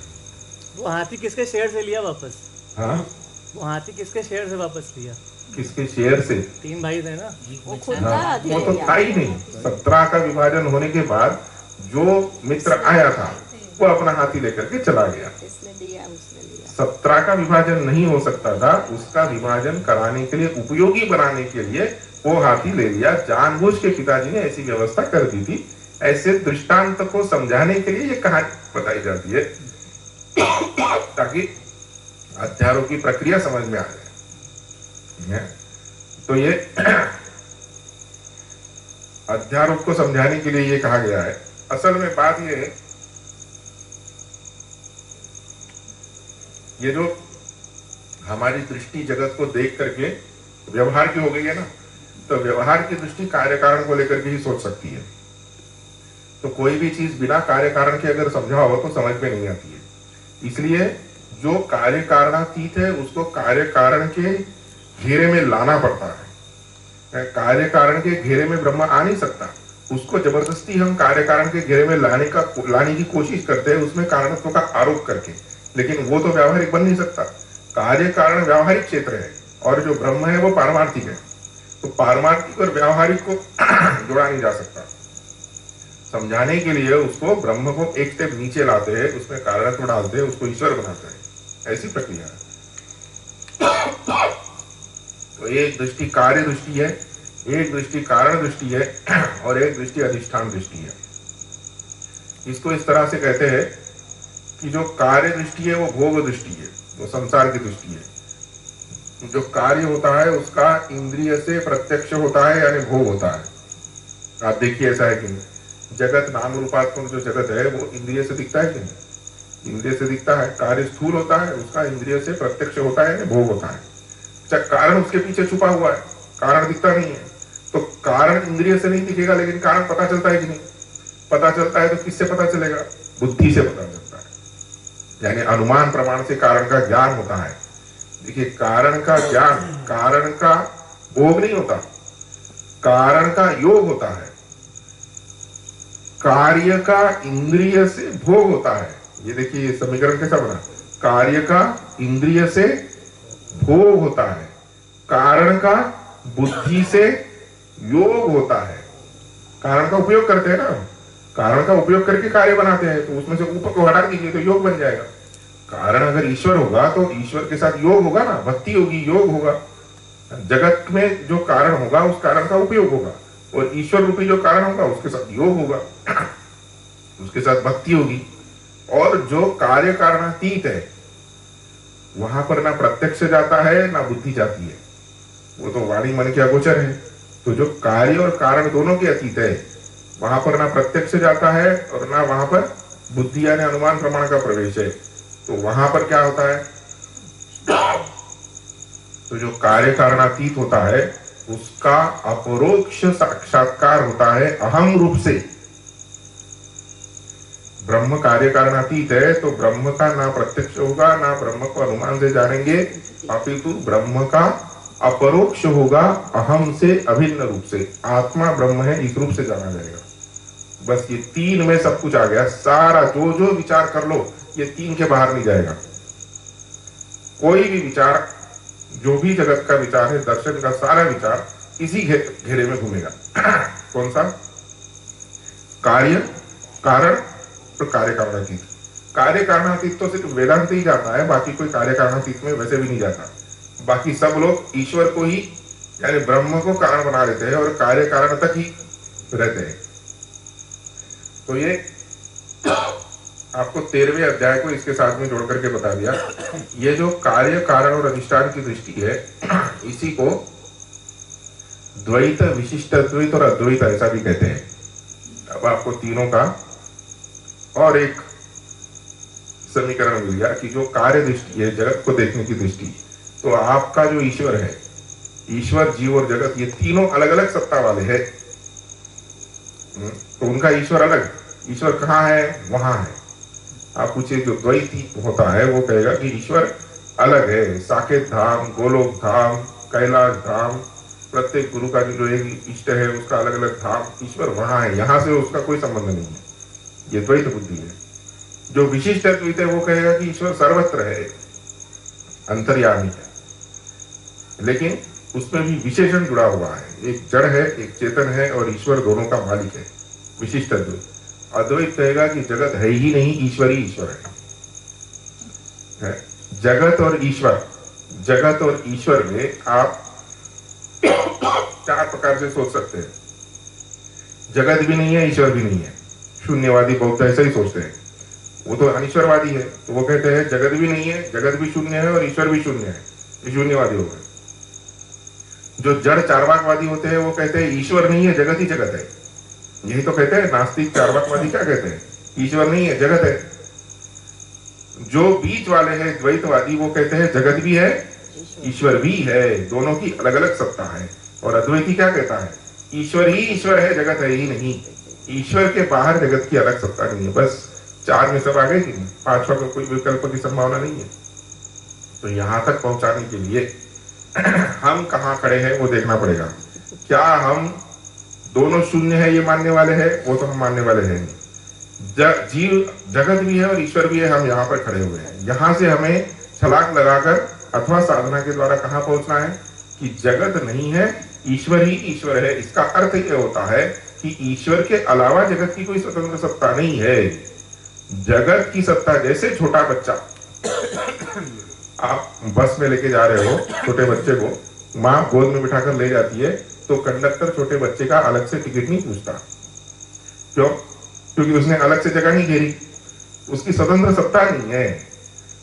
वो हाथी किसके शेर से लिया वापस? हाँ, वो हाथी किसके शेर से वापस लिया? किसके शेर से? 3 भाई थे ना, वो खुद हाँ, वो तो था ही नहीं। 17 का विभाजन होने के बाद जो मित्र आया था वो अपना हाथी लेकर के चला गया। इसने लिया उसने लिया। 17 का विभाजन नहीं हो सकता था, उसका विभाजन कराने के लिए, उपयोगी बनाने के लिए वो हाथी ले लिया। जानबूझ के पिताजी ने ऐसी व्यवस्था कर दी थी। ऐसे दृष्टांत को समझाने के लिए ये कहानी बताई जाती है ताकि अध्यारों की प्रक्रिया समझ में आ जाए। तो ये अध्यारोप को समझाने के लिए ये कहा गया है। असल में बात ये है, ये जो हमारी दृष्टि जगत को देख करके व्यवहार की हो गई है ना, तो व्यवहार की दृष्टि कार्य कारण को लेकर के ही सोच सकती है। तो कोई भी चीज बिना कार्य कारण के अगर समझा हो तो समझ में नहीं आती है। इसलिए जो कार्य कारणातीत है उसको कार्य कारण के घेरे में लाना पड़ता है। कार्य कारण के घेरे में ब्रह्म आ नहीं सकता, उसको जबरदस्ती हम कार्य कारण के घेरे में लाने की कोशिश करते हैं, उसमें कारणत्व का आरोप करके, लेकिन वो तो व्यावहारिक बन नहीं सकता। कार्य कारण व्यावहारिक क्षेत्र है और जो ब्रह्म है वो पारमार्थिक है। तो पारमार्थिक और व्यावहारिक को जोड़ा नहीं जा सकता। समझाने के लिए उसको ब्रह्म को एक स्टेप नीचे लाते हैं, उसमें कारणत्व डालते हैं, उसको ईश्वर बनाते हैं। ऐसी प्रक्रिया है। तो एक दृष्टि कार्य दृष्टि है, एक दृष्टि कारण दृष्टि है और एक दृष्टि अधिष्ठान दृष्टि है। इसको इस तरह से कहते हैं कि जो कार्य दृष्टि है वो भोग दृष्टि है, वो संसार की दृष्टि है। जो कार्य होता है उसका इंद्रिय से प्रत्यक्ष होता है, यानी भोग होता है। आप देखिए ऐसा है कि जगत नाम रूपात्मक जो जगत है वो इंद्रिय से दिखता है कि नहीं? इंद्रिय से दिखता है। कार्य स्थूल होता है, उसका इंद्रिय से प्रत्यक्ष होता है, यानी भोग होता है। कारण उसके पीछे छुपा हुआ है, कारण दिखता नहीं है। तो कारण इंद्रिय से नहीं दिखेगा, लेकिन कारण पता चलता है कि नहीं? पता चलता है। तो किससे पता चलेगा? बुद्धि से पता चलता है, यानी अनुमान प्रमाण से कारण का ज्ञान होता है। देखिए, कारण का ज्ञान, कारण का भोग नहीं होता, कारण का योग होता है। कार्य का इंद्रिय से भोग होता है। ये देखिए ये समीकरण कैसा बना, कार्य का इंद्रिय से भोग होता है, कारण का बुद्धि से योग होता है। कारण का उपयोग करते हैं ना, कारण का उपयोग करके कार्य बनाते हैं, तो उसमें से ऊपर को हटा दीजिए तो योग बन जाएगा। कारण अगर ईश्वर होगा तो ईश्वर के साथ योग होगा ना, भक्ति होगी, योग होगा। जगत में जो कारण होगा उस कारण का उपयोग होगा, और ईश्वर रूपी जो कारण होगा उसके साथ योग होगा, उसके साथ भक्ति होगी। और जो कार्य कारणातीत है वहां पर ना प्रत्यक्ष जाता है ना बुद्धि जाती है, वो तो वाणी मन के अगोचर है। तो जो कार्य और कारण दोनों के अतीत है वहां पर ना प्रत्यक्ष जाता है और ना वहां पर बुद्धि यानी अनुमान प्रमाण का प्रवेश है। तो वहां पर क्या होता है, तो जो कार्य कारणातीत होता है उसका अपरोक्ष साक्षात्कार होता है अहम रूप से। ब्रह्म कार्य कारणातीत है तो ब्रह्म का ना प्रत्यक्ष होगा ना ब्रह्म को अनुमान से जानेंगे, अपितु ब्रह्म का अपरोक्ष होगा अहम से अभिन्न रूप से। आत्मा ब्रह्म है इस रूप से जाना जाएगा। बस ये तीन में सब कुछ आ गया। सारा जो जो विचार कर लो ये तीन के बाहर नहीं जाएगा। कोई भी विचार, जो भी जगत का विचार है, दर्शन का सारा विचार इसी घेरे में घूमेगा। कौन सा? कार्य कारण और कार्य कारणातीत। कार्य कारणातीत तो सिर्फ वेदांत ही जाता है, बाकी कोई कार्य कारणातीत में वैसे भी नहीं जाता। बाकी सब लोग ईश्वर को ही यानी ब्रह्म को कारण बना लेते हैं और कार्य कारण तक ही रहते हैं। तो ये आपको 13वें अध्याय को इसके साथ में जोड़ करके बता दिया। ये जो कार्य कारण और अधिष्ठान की दृष्टि है, इसी को द्वैत, विशिष्ट द्वैत और अद्वैत ऐसा भी कहते हैं। अब आपको तीनों का और एक समीकरण मिल गया कि जो कार्य दृष्टि है, जगत को देखने की दृष्टि, तो आपका जो ईश्वर है, ईश्वर, जीव और जगत, ये तीनों अलग अलग सत्ता वाले हैं। तो उनका ईश्वर अलग, ईश्वर कहाँ है? वहां है। आप पूछिए जो द्वैती होता है वो कहेगा कि ईश्वर अलग है, साकेत धाम, गोलोक धाम, कैलाश धाम, प्रत्येक गुरु का जो एक इष्ट है उसका अलग अलग धाम, ईश्वर वहां है, यहाँ से उसका कोई संबंध नहीं है। ये द्वैत बुद्धि है। जो विशिष्ट अद्वैत है वो कहेगा कि ईश्वर सर्वत्र है, अंतर्यामी है, लेकिन उसमें भी विशेषण जुड़ा हुआ है। एक जड़ है, एक चेतन है और ईश्वर दोनों का मालिक है, विशिष्ट अद्वैत। अद्वैत कहेगा कि जगत है ही नहीं, ईश्वर ही ईश्वर है। जगत और ईश्वर, जगत और ईश्वर में आप चार प्रकार से सोच सकते हैं। जगत भी नहीं है, ईश्वर भी नहीं है। शून्यवादी बहुत ऐसा ही सोचते हैं, वो तो अनिश्वरवादी है, तो वो कहते हैं जगत भी नहीं है, जगत भी शून्य है और ईश्वर भी शून्य है, ये शून्यवादी हो गए। जो जड़ चार्वाकवादी होते हैं वो कहते हैं ईश्वर नहीं है, जगत ही जगत है। यही तो कहते हैं नास्तिक चार्वाकवादी, क्या कहते हैं, ईश्वर नहीं है, जगत है। जो बीच वाले हैं द्वैतवादी, वो कहते हैं जगत भी है, ईश्वर भी है, दोनों की अलग अलग सत्ता है। और अद्वैती क्या कहता है, ईश्वर ही ईश्वर है, जगत है ही नहीं। ईश्वर के बाहर जगत की अलग सत्ता नहीं है। बस चार में सब आ गए कि पांचवा का कोई विकल्प की संभावना नहीं है। तो यहां तक पहुंचाने के लिए हम कहां खड़े हैं वो देखना पड़ेगा। क्या हम दोनों शून्य है ये मानने वाले हैं? वो तो हम मानने वाले हैं नहीं। जीव जगत भी है और ईश्वर भी है, हम यहाँ पर खड़े हुए हैं। यहाँ से हमें छलांग लगाकर अथवा साधना के द्वारा कहाँ पहुंचना है कि जगत नहीं है, ईश्वर ही ईश्वर है। इसका अर्थ यह होता है कि ईश्वर के अलावा जगत की कोई स्वतंत्र सत्ता नहीं है। जगत की सत्ता, जैसे छोटा बच्चा, आप बस में लेके जा रहे हो छोटे बच्चे को, माँ गोद में बिठाकर ले जाती है, तो कंडक्टर छोटे बच्चे का अलग से टिकट नहीं पूछता। क्यों? क्योंकि उसने अलग से जगह नहीं घेरी, उसकी स्वतंत्र सत्ता नहीं है।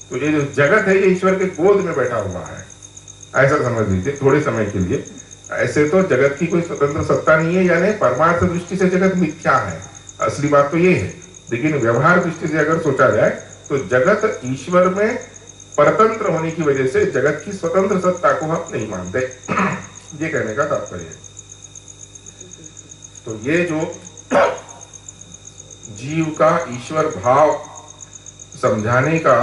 तो ये जो जगत है ये ईश्वर के गोद में बैठा हुआ है, ऐसा समझ लीजिए थोड़े समय के लिए। ऐसे तो जगत की कोई स्वतंत्र सत्ता नहीं है, यानी परमार्थ दृष्टि से जगत मिथ्या है। असली बात तो ये है, लेकिन व्यवहार दृष्टि से अगर सोचा जाए तो जगत ईश्वर में परतंत्र होने की वजह से जगत की स्वतंत्र सत्ता को हम नहीं मानते। ये कहने का तात्पर्य है। तो ये जो जीव का ईश्वर भाव समझाने का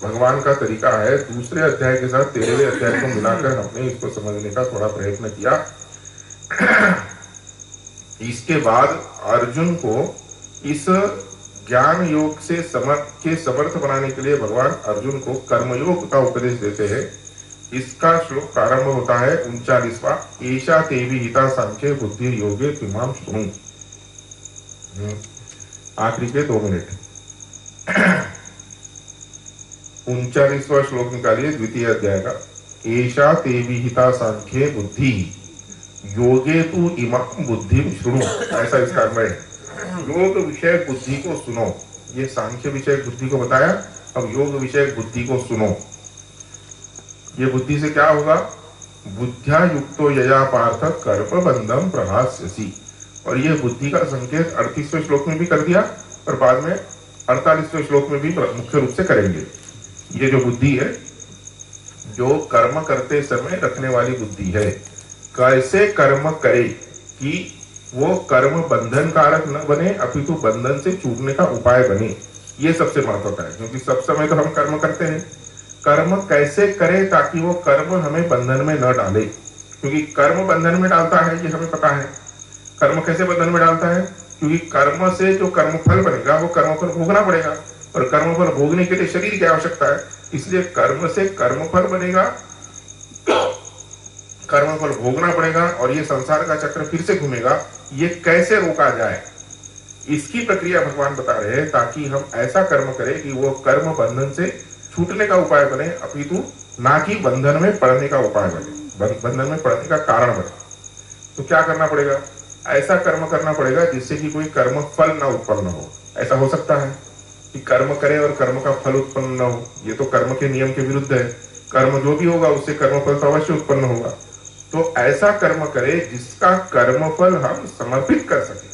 भगवान का तरीका है, दूसरे अध्याय के साथ 13वें अध्याय को मिलाकर हमने इसको समझने का थोड़ा प्रयत्न किया। इसके बाद अर्जुन को इस ज्ञान योग से समर्थ बनाने के लिए भगवान अर्जुन को कर्मयोग का उपदेश देते हैं। इसका श्लोक प्रारंभ होता है 39वां, एषा तेवी हिता सांख्ये बुद्धि योगे त्विमां शृणु। आखिरी के 2 मिनट। 39वां श्लोक निकालिए द्वितीय अध्याय का। एषा तेवी हिता सांख्ये बुद्धि योगे तु इमां बुद्धिं शृणु, ऐसा इसका अर्थ है। योग विषय बुद्धि को सुनो। ये सांख्य विषय बुद्धि को बताया, अब योग विषय बुद्धि को सुनो। ये बुद्धि से क्या होगा? बुद्ध्या युक्तो यया पार्थ कर्म बंधम प्रभास्यसि। और ये बुद्धि का संकेत 38वें श्लोक में भी कर दिया और बाद में 48वें श्लोक में भी मुख्य रूप से करेंगे। ये जो बुद्धि है, जो कर्म करते समय रखने वाली बुद्धि है, कैसे कर्म करे कि वो कर्म बंधन कारक न बने, अपितु बंधन से छूटने का उपाय बने। ये सबसे महत्व है, क्योंकि सब समय तो हम कर्म करते हैं। कर्म कैसे करें ताकि वो कर्म हमें बंधन में न डाले, क्योंकि कर्म बंधन में डालता है ये हमें पता है। कर्म कैसे बंधन में डालता है? क्योंकि कर्म से जो कर्म फल बनेगा वो कर्म फल भोगना पड़ेगा, और कर्म फल भोगने के लिए शरीर की आवश्यकता है। इसलिए कर्म से कर्म फल बनेगा, कर्म फल भोगना पड़ेगा, और ये संसार का चक्र फिर से घूमेगा। ये कैसे रोका जाए, इसकी प्रक्रिया भगवान बता रहे हैं, ताकि हम ऐसा कर्म करें कि वो कर्म बंधन से छूटने का उपाय बने, अपितु ना कि बंधन में पड़ने का उपाय बने, बंधन में पड़ने का कारण बने। तो क्या करना पड़ेगा? ऐसा कर्म करना पड़ेगा जिससे कि कोई कर्म फल ना उत्पन्न हो। ऐसा हो सकता है कि कर्म करे और कर्म का फल उत्पन्न न हो? ये तो कर्म के नियम के विरुद्ध है। कर्म जो भी होगा उससे कर्म फल तो अवश्य उत्पन्न होगा। तो ऐसा कर्म करे जिसका कर्म फल हम समर्पित कर सके,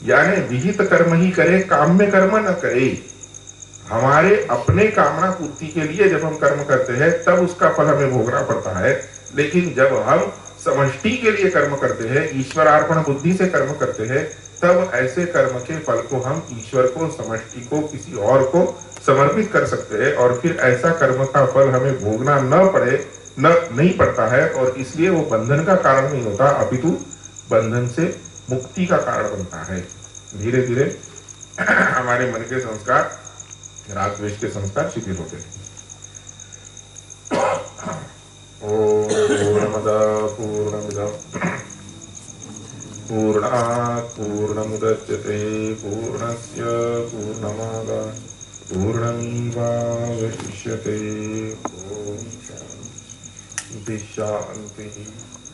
यानी विहित कर्म ही करे, काम में कर्म न करे। हमारे अपने कामना पूर्ति के लिए जब हम कर्म करते हैं तब उसका फल हमें भोगना पड़ता है, लेकिन जब हम समष्टि के लिए कर्म करते हैं, ईश्वरार्पण बुद्धि से कर्म करते हैं, तब ऐसे कर्म के फल को हम ईश्वर को, समष्टि को, किसी और को समर्पित कर सकते हैं, और फिर ऐसा कर्म का फल हमें भोगना न पड़े, नहीं पड़ता है, और इसलिए वो बंधन का कारण नहीं होता, अपितु बंधन से मुक्ति का कारण बनता है। धीरे धीरे हमारे मन के संस्कार, राग द्वेष के संस्कार शिथिल होते हैं। ओम पूर्णमदः पूर्णमिदं पूर्णात् पूर्णमुदच्यते पूर्णस्य पूर्णमादाय पूर्णमेवावशिष्यते। ॐ शान्ति शान्तिः।